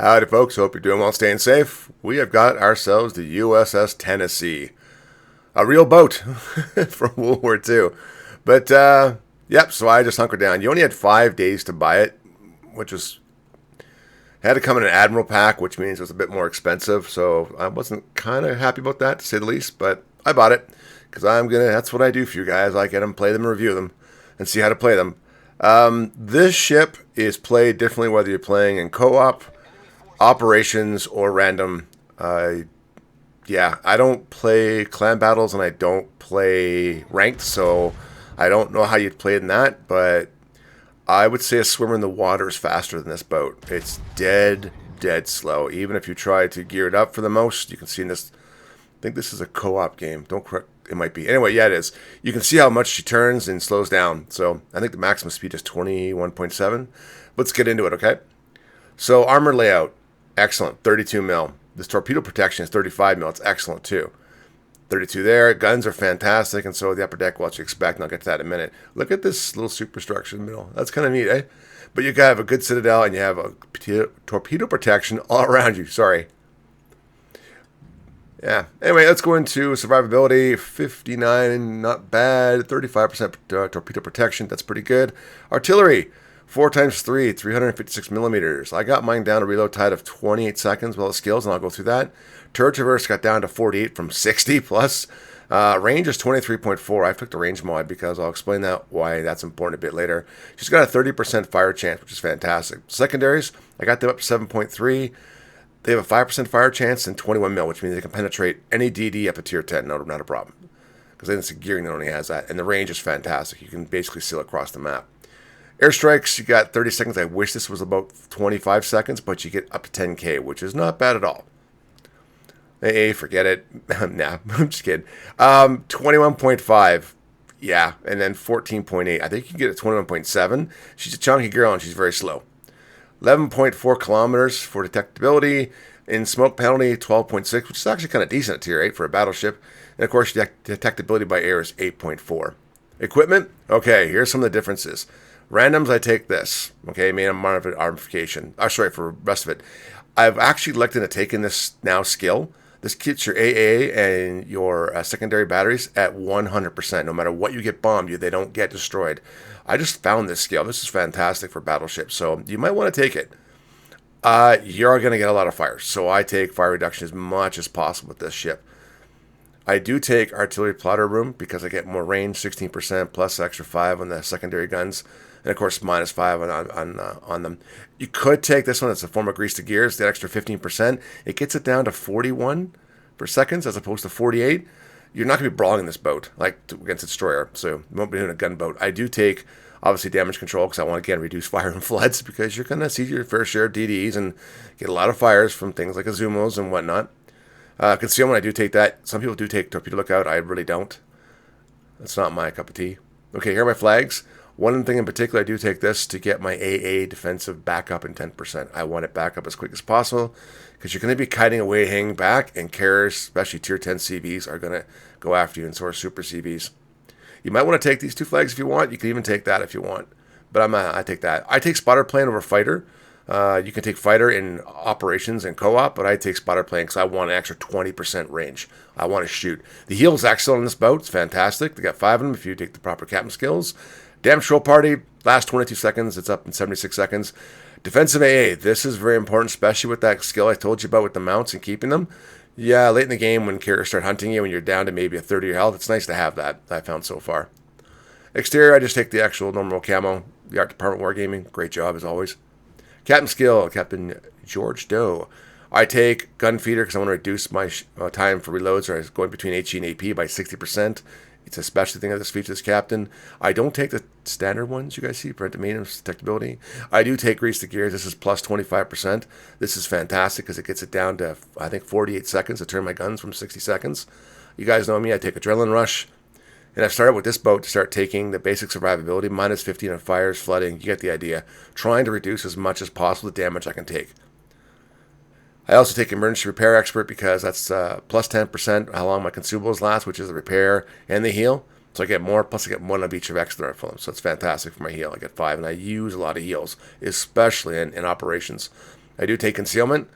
Howdy, folks. Hope you're doing well, staying safe. We have got ourselves the USS Tennessee, a real boat from World War II. But, yep, so I just hunkered down. You only had 5 days to buy it, which was, had to come in an Admiral pack, which means it was a bit more expensive. So I wasn't kind of happy about that, to say the least, but I bought it because that's what I do for you guys. I get them, play them, and review them, and see how to play them. This ship is played differently whether you're playing in co-op, operations, or random. Yeah, I don't play clan battles and I don't play ranked, so I don't know how you'd play in that, but I would say a swimmer in the water is faster than this boat. It's dead slow. Even if you try to gear it up for the most, you can see in this, I think this is a co-op game. Don't correct, it might be. Anyway, yeah, it is. You can see how much she turns and slows down. So I think the maximum speed is 21.7. Let's get into it, okay? So armor layout, excellent, 32 mil. This torpedo protection is 35 mil. It's excellent too. 32 there. Guns are fantastic, and so the upper deck, what you expect, and I'll get to that in a minute. Look at this little superstructure in the middle. That's kind of neat, eh? But you have a good citadel, and you have a torpedo protection all around you. Sorry. Yeah. Anyway, let's go into survivability. 59, not bad. 35% torpedo protection. That's pretty good. Artillery. 4x3, 356 millimeters. I got mine down to reload time of 28 seconds with all the skills, and I'll go through that. Turret traverse got down to 48 from 60 plus. Range is 23.4. I took the range mod because I'll explain that why that's important a bit later. She's got a 30% fire chance, which is fantastic. Secondaries, I got them up to 7.3. They have a 5% fire chance and 21 mil, which means they can penetrate any DD up to tier 10. No, not a problem. Because then it's a gearing that only has that. And the range is fantastic. You can basically seal across the map. Airstrikes, you got 30 seconds. I wish this was about 25 seconds, but you get up to 10k, which is not bad at all. Hey, forget it. Nah, I'm just kidding. 21.5, yeah, and then 14.8. I think you can get a 21.7. She's a chunky girl, and she's very slow. 11.4 kilometers for detectability. In smoke penalty, 12.6, which is actually kind of decent at tier 8 for a battleship. And, of course, detectability by air is 8.4. Equipment, okay, here's some of the differences. Randoms, I take this. Okay, main armification. Sorry, for the rest of it. I've actually elected to take in this now skill. This keeps your AA and your secondary batteries at 100%. No matter what you get bombed, they don't get destroyed. I just found this skill. This is fantastic for battleships, so you might want to take it. You're going to get a lot of fire, so I take fire reduction as much as possible with this ship. I do take artillery plotter room because I get more range, 16% plus extra 5 on the secondary guns. And of course, minus 5 on them. You could take this one as a form of grease to gears, the extra 15%. It gets it down to 41 per seconds as opposed to 48. You're not going to be brawling this boat like against a destroyer, so you won't be doing a gunboat. I do take, obviously, damage control because I want to, again, reduce fire and floods because you're going to see your fair share of DDs and get a lot of fires from things like Azumos and whatnot. Concealment, I do take that. Some people do take torpedo lookout. I really don't. That's not my cup of tea. Okay, here are my flags. One thing in particular, I do take this to get my AA defensive back up in 10%. I want it back up as quick as possible because you're going to be kiting away, hanging back, and carriers, especially tier 10 CVs, are going to go after you, and so are super CVs. You might want to take these two flags if you want. You can even take that if you want. But I take that. I take spotter plane over fighter. You can take fighter in operations and co-op, but I take spotter plane because I want an extra 20% range. I want to shoot. The heel is excellent on this boat. It's fantastic. They got 5 of them if you take the proper captain skills. Damage control party, last 22 seconds. It's up in 76 seconds. Defensive AA. This is very important, especially with that skill I told you about with the mounts and keeping them. Yeah, late in the game when carriers start hunting you when you're down to maybe a 30 of health, it's nice to have that, I found so far. Exterior, I just take the actual normal camo. The Art Department Wargaming, great job as always. Captain skill, Captain George Doe. I take gun feeder because I want to reduce my time for reloads or going between HE and AP by 60%. It's a special thing of this feature, this captain. I don't take the standard ones you guys see, preventive maintenance, detectability. I do take grease to gears. This is plus 25%. This is fantastic because it gets it down to, I think, 48 seconds to turn my guns from 60 seconds. You guys know me. I take adrenaline rush. And I've started with this boat to start taking the basic survivability, minus 15 on fires, flooding. You get the idea. Trying to reduce as much as possible the damage I can take. I also take Emergency Repair Expert because that's plus 10% how long my consumables last, which is the repair and the heal. So I get more, plus I get 1 of each of extra for them. So it's fantastic for my heal. I get 5, and I use a lot of heals, especially in operations. I do take concealment.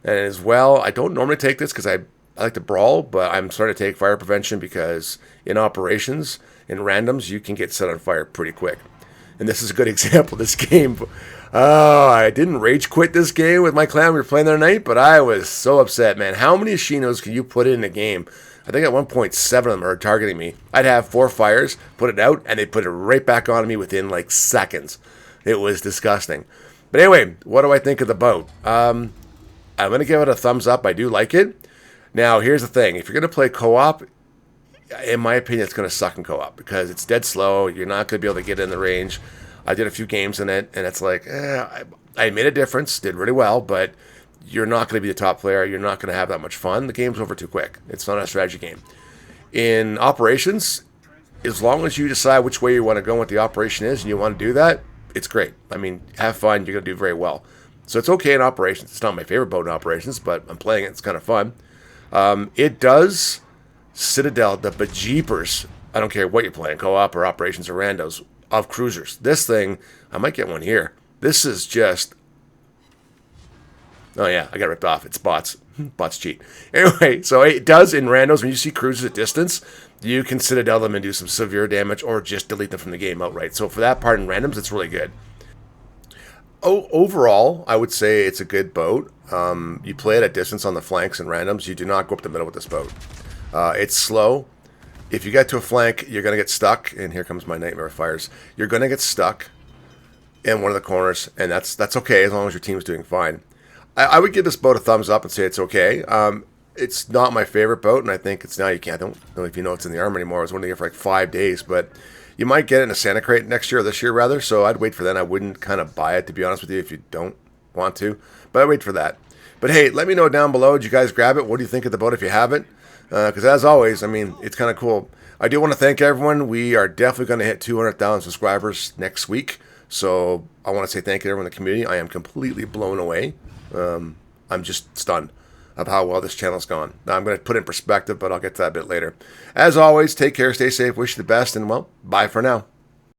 And as well, I don't normally take this because I like to brawl, but I'm starting to take fire prevention because in operations, in randoms, you can get set on fire pretty quick. And this is a good example of this game. Oh, I didn't rage quit this game with my clan. We were playing the other night, but I was so upset, man. How many Shinos can you put in a game? I think at 1.7 of them are targeting me. I'd have 4 fires, put it out, and they'd put it right back on me within like seconds. It was disgusting. But anyway, what do I think of the boat? I'm going to give it a thumbs up. I do like it. Now, here's the thing. If you're going to play co-op, in my opinion, it's going to suck in co-op because it's dead slow. You're not going to be able to get in the range. I did a few games in it, and it's like, I made a difference, did really well, but you're not going to be the top player. You're not going to have that much fun. The game's over too quick. It's not a strategy game. In operations, as long as you decide which way you want to go, what the operation is, and you want to do that, it's great. I mean, have fun. You're going to do very well. So it's okay in operations. It's not my favorite boat in operations, but I'm playing it. It's kind of fun. It does Citadel the bejeepers. I don't care what you're playing, co-op or operations or randos, of cruisers. This thing, I might get one here. This is just... Oh yeah, I got ripped off. It's bots. Bots cheat. Anyway, so it does in randos, when you see cruisers at distance, you can Citadel them and do some severe damage or just delete them from the game outright. So for that part in randoms, it's really good. Overall, I would say it's a good boat. You play it at distance on the flanks and randoms. You do not go up the middle with this boat. It's slow. If you get to a flank, you're going to get stuck. And here comes my nightmare fires. You're going to get stuck in one of the corners, and that's okay as long as your team's doing fine. I would give this boat a thumbs up and say it's okay. It's not my favorite boat, and I think it's now I don't know if you know it's in the arm anymore. I was only here for like 5 days, but you might get it in a Santa crate next year or this year rather. So I'd wait for that. I wouldn't kind of buy it, to be honest with you, if you don't want to. But I'd wait for that. But hey, let me know down below. Did you guys grab it? What do you think of the boat if you haven't? Because as always, I mean, it's kind of cool. I do want to thank everyone. We are definitely going to hit 200,000 subscribers next week. So I want to say thank you to everyone in the community. I am completely blown away. I'm just stunned of how well this channel's gone. Now, I'm going to put it in perspective, but I'll get to that a bit later. As always, take care, stay safe, wish you the best, and, well, bye for now.